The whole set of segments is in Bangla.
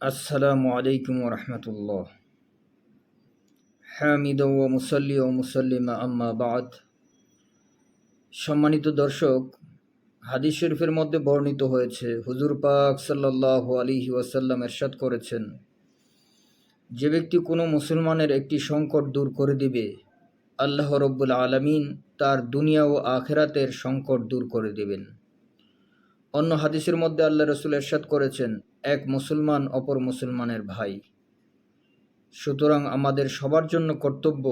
আসসালামু আলাইকুম রহমতুল্লাহ। হামিদ ও মুসল্লি ও মুসল্লিমা আম্মা বাদ। সম্মানিত দর্শক, হাদিস শরীফের মধ্যে বর্ণিত হয়েছে, হুজুর পাক সাল্লাল্লাহু আলাইহি ওয়াসাল্লাম ইরশাদ করেছেন, যে ব্যক্তি কোনো মুসলমানের একটি সংকট দূর করে দিবে, আল্লাহ রব্বুল আলামিন তার দুনিয়া ও আখিরাতের সংকট দূর করে দিবেন। অন্য হাদিসের মধ্যে আল্লাহ রাসূল ইরশাদ করেছেন, এক মুসলমান অপর মুসলমানের ভাই। সুতরাং আমাদের সবার জন্য কর্তব্য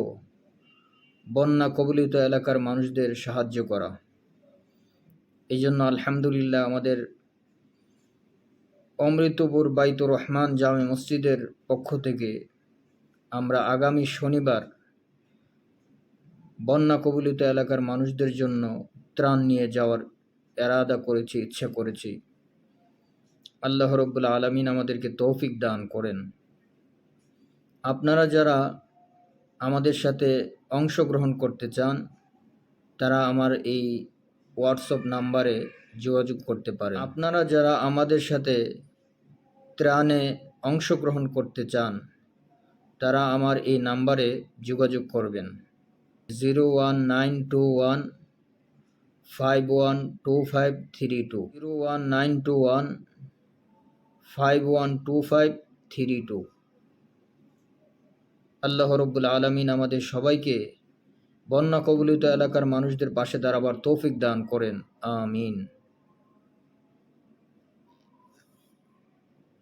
বন্যা কবলিত এলাকার মানুষদের সাহায্য করা। এই জন্য আলহামদুলিল্লাহ আমাদের অমৃতপুর বাইতুর রহমান জামে মসজিদের পক্ষ থেকে আমরা আগামী শনিবার বন্যা কবলিত এলাকার মানুষদের জন্য ত্রাণ নিয়ে যাওয়ার এরাদা করেছি, ইচ্ছা করেছি। আল্লাহ রব্বুল আলামিন আমাদেরকে তৌফিক দান করেন। আপনারা যারা আমাদের সাথে অংশগ্রহণ করতে চান তারা আমার এই হোয়াটসঅ্যাপ নাম্বারে যোগাযোগ করতে পারেন। আপনারা যারা আমাদের সাথে ত্রাণে অংশগ্রহণ করতে চান তারা আমার এই নাম্বারে যোগাযোগ করবেন। 01921512532, 01921512532। আল্লাহ রব্বুল আলামিন আমাদের সবাইকে বন্যা কবলিত এলাকার মানুষদের পাশে দাঁড়াবার তৌফিক দান করেন। আমিন।